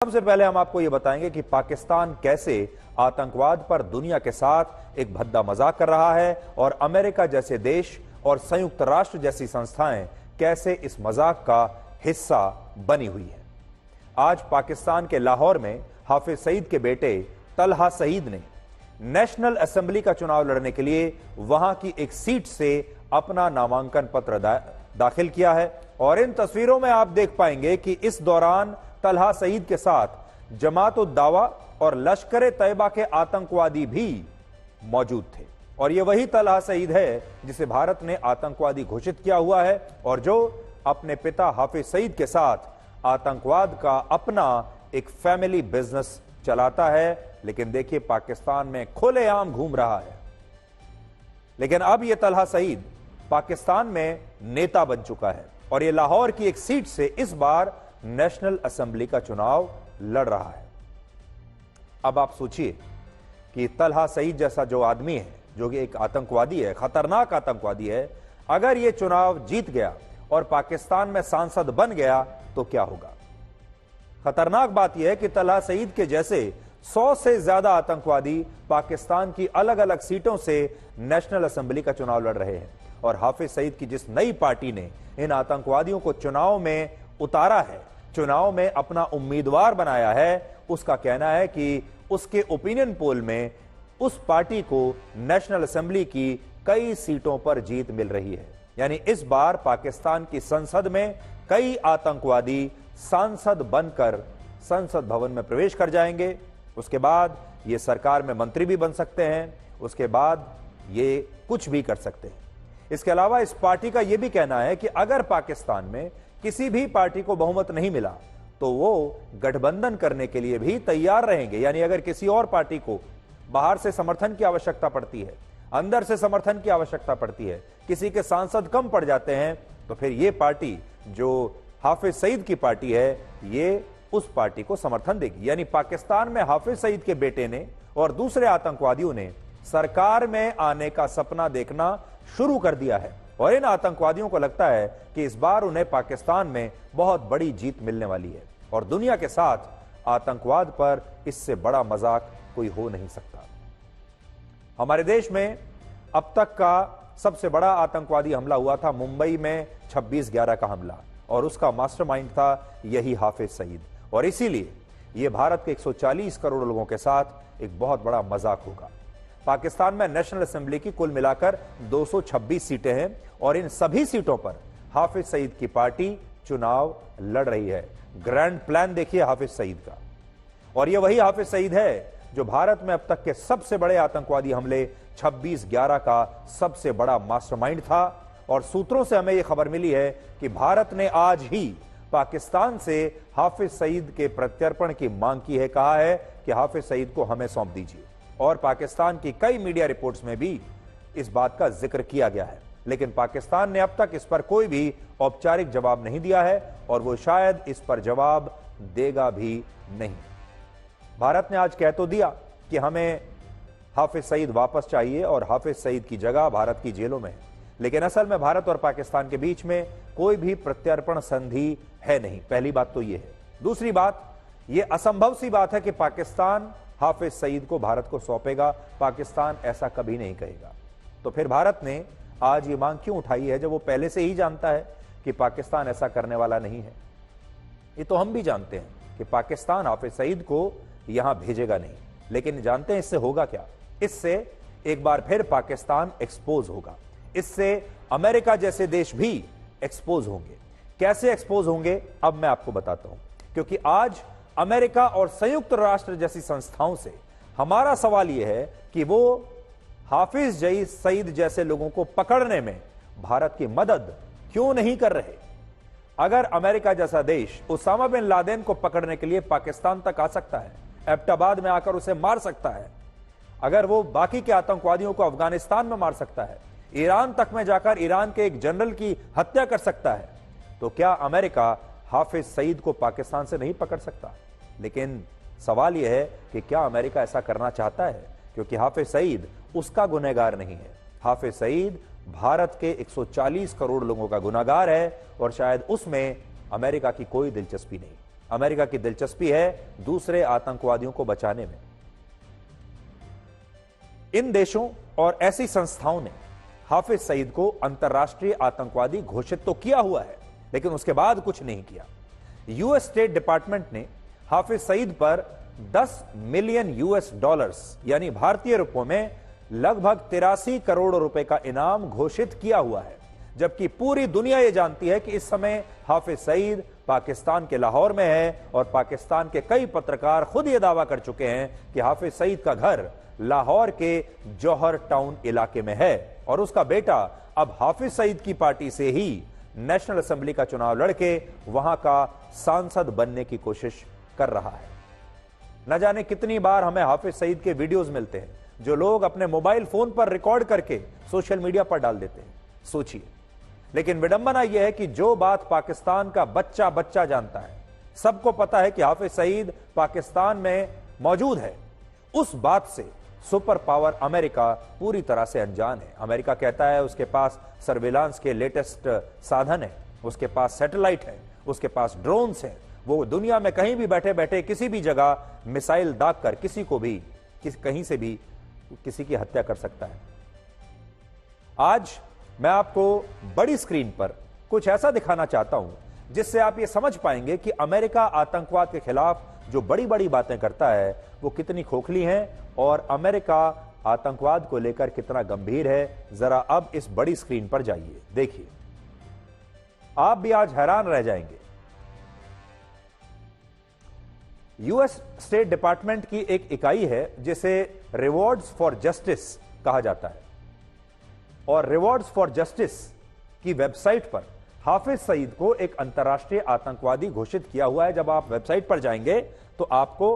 सबसे पहले हम आपको यह बताएंगे कि पाकिस्तान कैसे आतंकवाद पर दुनिया के साथ एक भद्दा मजाक कर रहा है और अमेरिका जैसे देश और संयुक्त राष्ट्र जैसी संस्थाएं कैसे इस मजाक का हिस्सा बनी हुई है। आज पाकिस्तान के लाहौर में हाफिज सईद के बेटे तलहा सईद ने नेशनल असेंबली का चुनाव लड़ने के लिए वहां की एक सीट से अपना नामांकन पत्र दाखिल किया है और इन तस्वीरों में आप देख पाएंगे कि इस दौरान तलहा सईद के साथ जमात-उद-दावा और लश्कर-ए-तैयबा के आतंकवादी भी मौजूद थे और यह वही तलहा सईद है जिसे भारत ने आतंकवादी घोषित किया हुआ है और जो अपने पिता हाफिज सईद के साथ आतंकवाद का अपना एक फैमिली बिजनेस चलाता है। लेकिन देखिए पाकिस्तान में खुलेआम घूम रहा है। लेकिन अब यह तलहा सईद पाकिस्तान में नेता बन चुका है और यह लाहौर की एक सीट से इस बार नेशनल असेंबली का चुनाव लड़ रहा है। अब आप सोचिए कि तलहा सईद जैसा जो आदमी है, जो कि एक आतंकवादी है, खतरनाक आतंकवादी है, अगर यह चुनाव जीत गया और पाकिस्तान में सांसद बन गया तो क्या होगा। खतरनाक बात यह है कि तलहा सईद के जैसे 100 से ज्यादा आतंकवादी पाकिस्तान की अलग अलग सीटों से नेशनल असेंबली का चुनाव लड़ रहे हैं और हाफिज सईद की जिस नई पार्टी ने इन आतंकवादियों को चुनाव में उतारा है, चुनाव में अपना उम्मीदवार बनाया है, उसका कहना है कि उसके ओपिनियन पोल में उस पार्टी को नेशनल असेंबली की कई सीटों पर जीत मिल रही है। यानी इस बार पाकिस्तान की संसद में कई आतंकवादी सांसद बनकर संसद भवन में प्रवेश कर जाएंगे। उसके बाद ये सरकार में मंत्री भी बन सकते हैं, उसके बाद ये कुछ भी कर सकते हैं। इसके अलावा इस पार्टी का यह भी कहना है कि अगर पाकिस्तान में किसी भी पार्टी को बहुमत नहीं मिला तो वो गठबंधन करने के लिए भी तैयार रहेंगे। यानी अगर किसी और पार्टी को बाहर से समर्थन की आवश्यकता पड़ती है, अंदर से समर्थन की आवश्यकता पड़ती है, किसी के सांसद कम पड़ जाते हैं, तो फिर ये पार्टी जो हाफिज सईद की पार्टी है ये उस पार्टी को समर्थन देगी। यानी पाकिस्तान में हाफिज सईद के बेटे ने और दूसरे आतंकवादियों ने सरकार में आने का सपना देखना शुरू कर दिया है और इन आतंकवादियों को लगता है कि इस बार उन्हें पाकिस्तान में बहुत बड़ी जीत मिलने वाली है और दुनिया के साथ आतंकवाद पर इससे बड़ा मजाक कोई हो नहीं सकता। हमारे देश में अब तक का सबसे बड़ा आतंकवादी हमला हुआ था मुंबई में 26/11 का हमला और उसका मास्टरमाइंड था यही हाफिज सईद और इसीलिए यह भारत के 140 करोड़ लोगों के साथ एक बहुत बड़ा मजाक होगा। पाकिस्तान में नेशनल असेंबली की कुल मिलाकर 226 सीटें हैं और इन सभी सीटों पर हाफिज सईद की पार्टी चुनाव लड़ रही है। ग्रैंड प्लान देखिए हाफिज सईद का। और यह वही हाफिज सईद है जो भारत में अब तक के सबसे बड़े आतंकवादी हमले 26/11 का सबसे बड़ा मास्टरमाइंड था और सूत्रों से हमें यह खबर मिली है कि भारत ने आज ही पाकिस्तान से हाफिज सईद के प्रत्यर्पण की मांग की है। कहा है कि हाफिज सईद को हमें सौंप दीजिए और पाकिस्तान की कई मीडिया रिपोर्ट्स में भी इस बात का जिक्र किया गया है। लेकिन पाकिस्तान ने अब तक इस पर कोई भी औपचारिक जवाब नहीं दिया है और वो शायद इस पर जवाब देगा भी नहीं। भारत ने आज कह तो दिया कि हमें हाफिज सईद वापस चाहिए और हाफिज सईद की जगह भारत की जेलों में है, लेकिन असल में भारत और पाकिस्तान के बीच में कोई भी प्रत्यर्पण संधि है नहीं। पहली बात तो यह है। दूसरी बात, यह असंभव सी बात है कि पाकिस्तान हाफिज सईद को भारत को सौंपेगा। पाकिस्तान ऐसा कभी नहीं कहेगा। तो फिर भारत ने आज ये मांग क्यों उठाई है जब वो पहले से ही जानता है कि पाकिस्तान ऐसा करने वाला नहीं है। ये तो हम भी जानते हैं कि पाकिस्तान हाफिज सईद को यहां भेजेगा नहीं, लेकिन जानते हैं इससे होगा क्या। इससे एक बार फिर पाकिस्तान एक्सपोज होगा। इससे अमेरिका जैसे देश भी एक्सपोज होंगे। कैसे एक्सपोज होंगे अब मैं आपको बताता हूं, क्योंकि आज अमेरिका और संयुक्त राष्ट्र जैसी संस्थाओं से हमारा सवाल यह है कि वो हाफिज सईद जैसे लोगों को पकड़ने में भारत की मदद क्यों नहीं कर रहे। अगर अमेरिका जैसा देश उसामा बिन लादेन को पकड़ने के लिए पाकिस्तान तक आ सकता है, एबटाबाद में आकर उसे मार सकता है, अगर वो बाकी के आतंकवादियों को अफगानिस्तान में मार सकता है, ईरान तक में जाकर ईरान के एक जनरल की हत्या कर सकता है, तो क्या अमेरिका हाफिज सईद को पाकिस्तान से नहीं पकड़ सकता। लेकिन सवाल यह है कि क्या अमेरिका ऐसा करना चाहता है, क्योंकि हाफिज सईद उसका गुनहगार नहीं है। हाफिज सईद भारत के 140 करोड़ लोगों का गुनहगार है और शायद उसमें अमेरिका की कोई दिलचस्पी नहीं। अमेरिका की दिलचस्पी है दूसरे आतंकवादियों को बचाने में। इन देशों और ऐसी संस्थाओं ने हाफिज सईद को अंतर्राष्ट्रीय आतंकवादी घोषित तो किया हुआ है, लेकिन उसके बाद कुछ नहीं किया। यूएस स्टेट डिपार्टमेंट ने हाफिज सईद पर 10 मिलियन यूएस डॉलर्स यानी भारतीय रुपयों में लगभग 83 करोड़ रुपए का इनाम घोषित किया हुआ है, जबकि पूरी दुनिया यह जानती है कि इस समय हाफिज सईद पाकिस्तान के लाहौर में है और पाकिस्तान के कई पत्रकार खुद यह दावा कर चुके हैं कि हाफिज सईद का घर लाहौर के जौहर टाउन इलाके में है और उसका बेटा अब हाफिज सईद की पार्टी से ही नेशनल असेंबली का चुनाव लड़के वहां का सांसद बनने की कोशिश कर रहा है। न जाने कितनी बार हमें हाफिज सईद के वीडियोस मिलते हैं जो लोग अपने मोबाइल फोन पर रिकॉर्ड करके सोशल मीडिया पर डाल देते हैं। सोचिए, लेकिन विडंबना यह है कि जो बात पाकिस्तान का बच्चा बच्चा जानता है, सबको पता है कि हाफिज सईद पाकिस्तान में मौजूद है, उस बात से सुपर पावर अमेरिका पूरी तरह से अनजान है। अमेरिका कहता है उसके पास सर्विलांस के लेटेस्ट साधन है, उसके पास सैटेलाइट है, उसके पास ड्रोन्स हैं, वो दुनिया में कहीं भी बैठे बैठे किसी भी जगह मिसाइल दाग कर किसी को भी कहीं से भी किसी की हत्या कर सकता है। आज मैं आपको बड़ी स्क्रीन पर कुछ ऐसा दिखाना चाहता हूं जिससे आप ये समझ पाएंगे कि अमेरिका आतंकवाद के खिलाफ जो बड़ी बड़ी बातें करता है वो कितनी खोखली हैं और अमेरिका आतंकवाद को लेकर कितना गंभीर है। जरा अब इस बड़ी स्क्रीन पर जाइए, देखिए, आप भी आज हैरान रह जाएंगे। यूएस स्टेट डिपार्टमेंट की एक इकाई है जिसे रिवॉर्ड्स फॉर जस्टिस कहा जाता है और रिवॉर्ड्स फॉर जस्टिस की वेबसाइट पर हाफिज सईद को एक अंतर्राष्ट्रीय आतंकवादी घोषित किया हुआ है। जब आप वेबसाइट पर जाएंगे तो आपको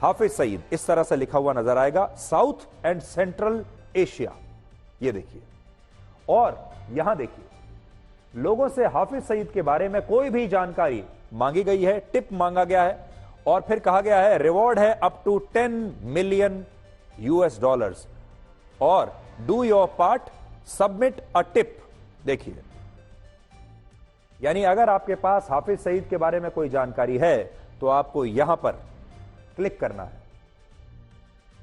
हाफिज सईद इस तरह से लिखा हुआ नजर आएगा, साउथ एंड सेंट्रल एशिया। ये देखिए, और यहां देखिए, लोगों से हाफिज सईद के बारे में कोई भी जानकारी मांगी गई है, टिप मांगा गया है और फिर कहा गया है रिवॉर्ड है up to 10 million US dollars और do your part, submit a tip. देखिए, यानी अगर आपके पास हाफिज सईद के बारे में कोई जानकारी है तो आपको यहां पर क्लिक करना है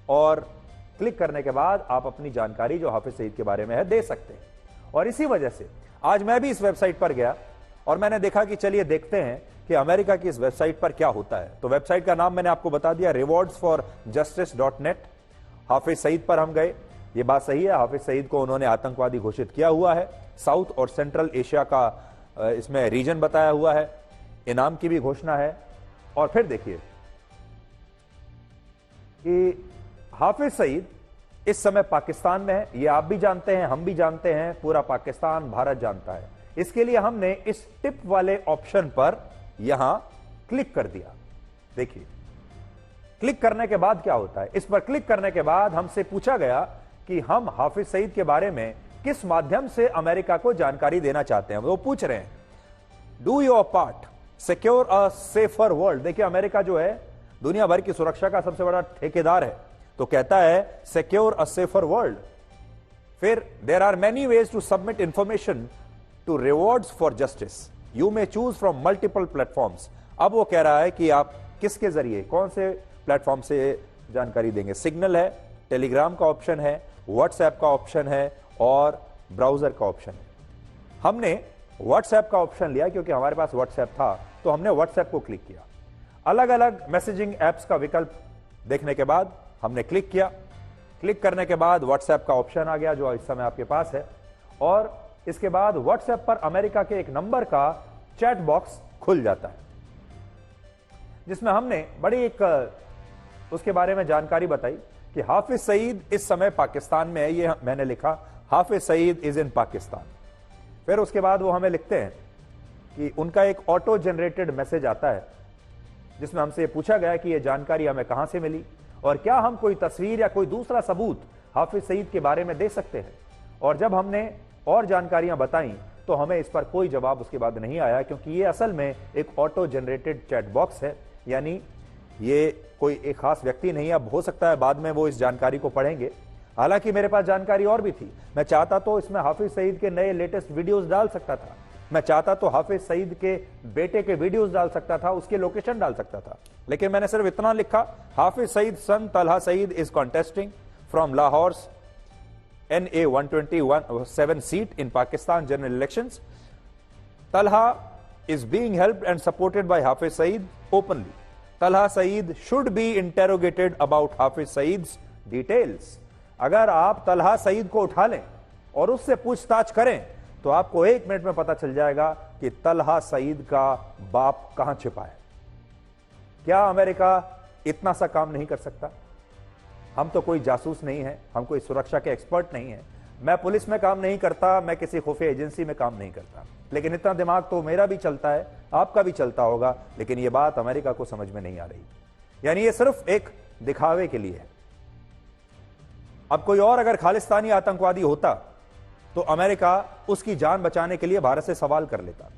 और क्लिक करने के बाद आप अपनी जानकारी जो हाफिज सईद के बारे में है दे सकते हैं। और इसी वजह से आज मैं भी इस वेबसाइट पर गया और मैंने देखा कि चलिए देखते हैं कि अमेरिका की इस वेबसाइट पर क्या होता है। तो वेबसाइट का नाम मैंने आपको बता दिया, rewardsforjustice.net। हाफिज सईद पर हम गए। ये बात सही है, हाफिज सईद को उन्होंने आतंकवादी घोषित किया हुआ है। साउथ और सेंट्रल एशिया का इसमें रीजन बताया हुआ है, इनाम की भी घोषणा है। और फिर देखिए कि हाफिज सईद इस समय पाकिस्तान में है, ये आप भी जानते हैं, हम भी जानते हैं, पूरा पाकिस्तान भारत जानता है। इसके लिए हमने इस टिप वाले ऑप्शन पर यहां क्लिक कर दिया। देखिए, क्लिक करने के बाद क्या होता है, इस पर क्लिक करने के बाद हमसे पूछा गया कि हम हाफिज सईद के बारे में किस माध्यम से अमेरिका को जानकारी देना चाहते हैं। वो पूछ रहे हैं do your part, secure a safer world. देखिए, अमेरिका जो है दुनिया भर की सुरक्षा का सबसे बड़ा ठेकेदार है, तो कहता है सिक्योर अ सेफर वर्ल्ड। फिर there are many ways to submit information to rewards for justice, you may choose from multiple platforms. अब वो कह रहा है कि आप किसके जरिए, कौन से प्लेटफॉर्म से जानकारी देंगे। सिग्नल है, टेलीग्राम का ऑप्शन है, व्हाट्सएप का ऑप्शन है और ब्राउजर का ऑप्शन है। हमने व्हाट्सएप का ऑप्शन लिया क्योंकि हमारे पास व्हाट्सएप था, तो हमने व्हाट्सएप को क्लिक किया। अलग अलग मैसेजिंग एप्स का विकल्प देखने के बाद हमने क्लिक किया। क्लिक करने के बाद व्हाट्सएप का ऑप्शन आ गया जो इस समय आपके पास है, और इसके बाद व्हाट्सएप पर अमेरिका के एक नंबर का चैट बॉक्स खुल जाता है जिसमें हमने बड़ी एक उसके बारे में जानकारी बताई कि हाफिज सईद इस समय पाकिस्तान में है। ये मैंने लिखा हाफिज सईद इज इन पाकिस्तान। फिर उसके बाद वो हमें लिखते हैं कि उनका एक ऑटो जनरेटेड मैसेज आता है जिसमें हमसे पूछा गया कि ये जानकारी हमें कहां से मिली और क्या हम कोई तस्वीर या कोई दूसरा सबूत हाफिज सईद के बारे में दे सकते हैं। और जब हमने और जानकारियां बताई तो हमें इस पर कोई जवाब उसके बाद नहीं आया, क्योंकि ये असल में एक ऑटो जनरेटेड चैट बॉक्स है, यानी ये कोई एक खास व्यक्ति नहीं है। अब हो सकता है बाद में वो इस जानकारी को पढ़ेंगे। हालांकि मेरे पास जानकारी और भी थी, मैं चाहता तो इसमें हाफिज सईद के नए लेटेस्ट वीडियोस डाल सकता था, मैं चाहता तो हाफिज सईद के बेटे के वीडियोस डाल सकता था, उसके लोकेशन डाल सकता था, लेकिन मैंने सिर्फ इतना लिखा, Hafiz Saeed son Talha Saeed is contesting from Lahore NA 127 seat in Pakistan general elections. Talha is being helped and supported by Hafiz Saeed openly. Talha Saeed should be interrogated about Hafiz Saeed's details. अगर आप तलहा सईद को उठा लें और उससे पूछताछ करें तो आपको 1 मिनट में पता चल जाएगा कि तलहा सईद का बाप कहां छिपा है। क्या अमेरिका इतना सा काम नहीं कर सकता? हम तो कोई जासूस नहीं है, हम कोई सुरक्षा के एक्सपर्ट नहीं है, मैं पुलिस में काम नहीं करता, मैं किसी खुफिया एजेंसी में काम नहीं करता, लेकिन इतना दिमाग तो मेरा भी चलता है, आपका भी चलता होगा, लेकिन यह बात अमेरिका को समझ में नहीं आ रही। यानी यह सिर्फ एक दिखावे के लिए है। अब कोई और अगर खालिस्तानी आतंकवादी होता तो अमेरिका उसकी जान बचाने के लिए भारत से सवाल कर लेता।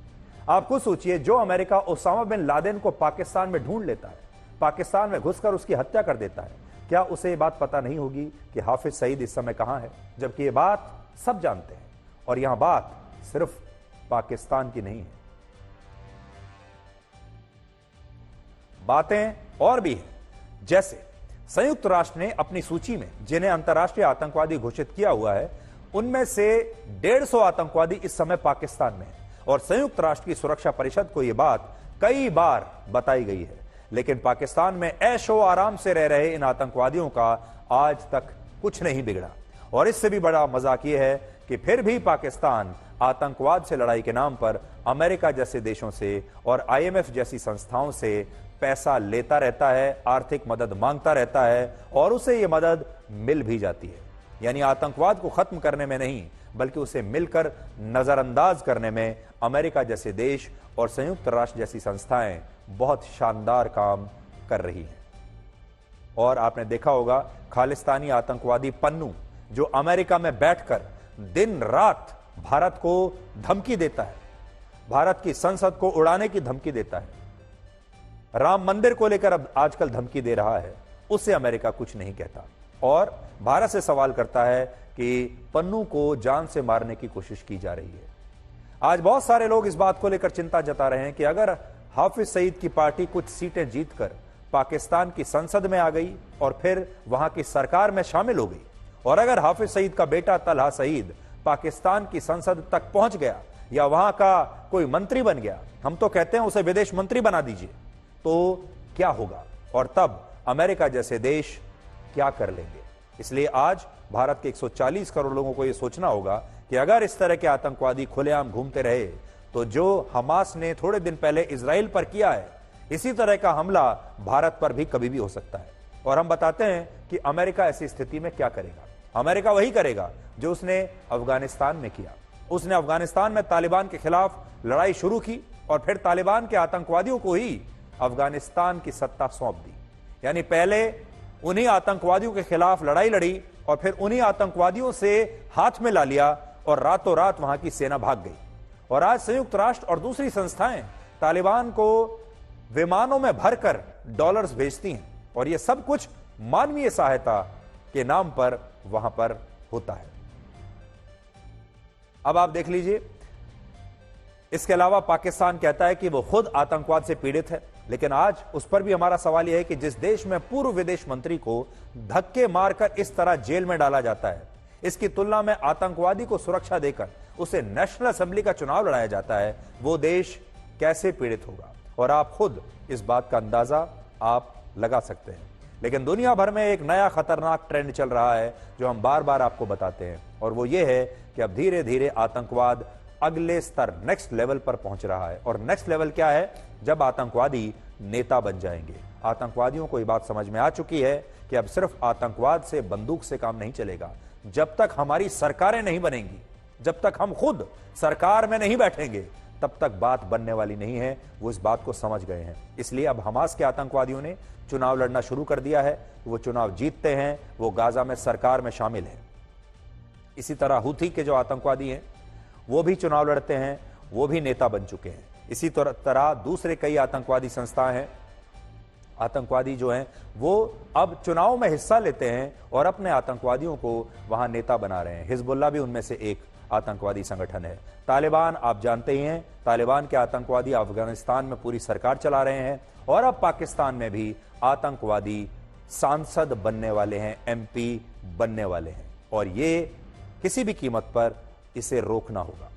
आप खुद सोचिए, जो अमेरिका ओसामा बिन लादेन को पाकिस्तान में ढूंढ लेता है, पाकिस्तान में घुसकर उसकी हत्या कर देता है, क्या उसे यह बात पता नहीं होगी कि हाफिज सईद इस समय कहां है? जबकि यह बात सब जानते हैं और यहां बात सिर्फ पाकिस्तान की नहीं है, बातें और भी हैं। जैसे संयुक्त राष्ट्र ने अपनी सूची में जिन्हें अंतर्राष्ट्रीय आतंकवादी घोषित किया हुआ है, उनमें से 150 आतंकवादी इस समय पाकिस्तान में हैं और संयुक्त राष्ट्र की सुरक्षा परिषद को यह बात कई बार बताई गई है, लेकिन पाकिस्तान में ऐशो आराम से रह रहे इन आतंकवादियों का आज तक कुछ नहीं बिगड़ा। और इससे भी बड़ा मजाक यह है कि फिर भी पाकिस्तान आतंकवाद से लड़ाई के नाम पर अमेरिका जैसे देशों से और IMF जैसी संस्थाओं से पैसा लेता रहता है, आर्थिक मदद मांगता रहता है और उसे यह मदद मिल भी जाती है। यानी आतंकवाद को खत्म करने में नहीं, बल्कि उसे मिलकर नजरअंदाज करने में अमेरिका जैसे देश और संयुक्त राष्ट्र जैसी संस्थाएं बहुत शानदार काम कर रही हैं। और आपने देखा होगा, खालिस्तानी आतंकवादी पन्नू जो अमेरिका में बैठकर दिन रात भारत को धमकी देता है, भारत की संसद को उड़ाने की धमकी देता है, राम मंदिर को लेकर अब आजकल धमकी दे रहा है, उससे अमेरिका कुछ नहीं कहता और भारत से सवाल करता है कि पन्नू को जान से मारने की कोशिश की जा रही है। आज बहुत सारे लोग इस बात को लेकर चिंता जता रहे हैं कि अगर हाफिज सईद की पार्टी कुछ सीटें जीतकर पाकिस्तान की संसद में आ गई और फिर वहां की सरकार में शामिल हो गई और अगर हाफिज सईद का बेटा तलहा सईद पाकिस्तान की संसद तक पहुंच गया या वहां का कोई मंत्री बन गया, हम तो कहते हैं उसे विदेश मंत्री बना दीजिए, तो क्या होगा और तब अमेरिका जैसे देश क्या कर लेंगे? इसलिए आज भारत के 140 करोड़ लोगों को यह सोचना होगा कि अगर इस तरह के आतंकवादी खुलेआम घूमते रहे तो जो हमास ने थोड़े दिन पहले इजराइल पर किया है, इसी तरह का हमला भारत पर भी कभी भी हो सकता है। और हम बताते हैं कि अमेरिका ऐसी स्थिति में क्या करेगा। अमेरिका वही करेगा जो उसने अफगानिस्तान में किया। उसने अफगानिस्तान में तालिबान के खिलाफ लड़ाई शुरू की और फिर तालिबान के आतंकवादियों को ही अफगानिस्तान की सत्ता सौंप दी। यानी पहले उन्हीं आतंकवादियों के खिलाफ लड़ाई लड़ी और फिर उन्हीं आतंकवादियों से हाथ में ला लिया और रातों रात वहां की सेना भाग गई। और आज संयुक्त राष्ट्र और दूसरी संस्थाएं तालिबान को विमानों में भरकर डॉलर्स भेजती हैं और यह सब कुछ मानवीय सहायता के नाम पर वहां पर होता है। अब आप देख लीजिए, इसके अलावा पाकिस्तान कहता है कि वो खुद आतंकवाद से पीड़ित है, लेकिन आज उस पर भी हमारा सवाल यह है कि जिस देश में पूर्व विदेश मंत्री को धक्के मारकर इस तरह जेल में डाला जाता है, इसकी तुलना में आतंकवादी को सुरक्षा देकर उसे नेशनल असेंबली का चुनाव लड़ाया जाता है, वो देश कैसे पीड़ित होगा? और आप खुद इस बात का अंदाजा आप लगा सकते हैं। लेकिन दुनिया भर में एक नया खतरनाक ट्रेंड चल रहा है जो हम बार बार आपको बताते हैं, और वो ये है कि अब धीरे धीरे आतंकवाद अगले स्तर, नेक्स्ट लेवल पर पहुंच रहा है। और नेक्स्ट लेवल क्या है? जब आतंकवादी नेता बन जाएंगे। आतंकवादियों को यह बात समझ में आ चुकी है कि अब सिर्फ आतंकवाद से, बंदूक से काम नहीं चलेगा। जब तक हमारी सरकारें नहीं बनेंगी, जब तक हम खुद सरकार में नहीं बैठेंगे, तब तक बात बनने वाली नहीं है। वो इस बात को समझ गए हैं। इसलिए अब हमास के आतंकवादियों ने चुनाव लड़ना शुरू कर दिया है। वो चुनाव जीतते हैं, वो गाजा में सरकार में शामिल है। इसी तरह हुथी के जो आतंकवादी हैं वो भी चुनाव लड़ते हैं, वो भी नेता बन चुके हैं। इसी तरह दूसरे कई आतंकवादी संस्थाएं हैं, आतंकवादी जो हैं वो अब चुनाव में हिस्सा लेते हैं और अपने आतंकवादियों को वहां नेता बना रहे हैं। हिजबुल्लाह भी उनमें से एक आतंकवादी संगठन है। तालिबान आप जानते ही हैं, तालिबान के आतंकवादी अफगानिस्तान में पूरी सरकार चला रहे हैं और अब पाकिस्तान में भी आतंकवादी सांसद बनने वाले हैं, एमपी बनने वाले हैं और ये किसी भी कीमत पर इसे रोकना होगा।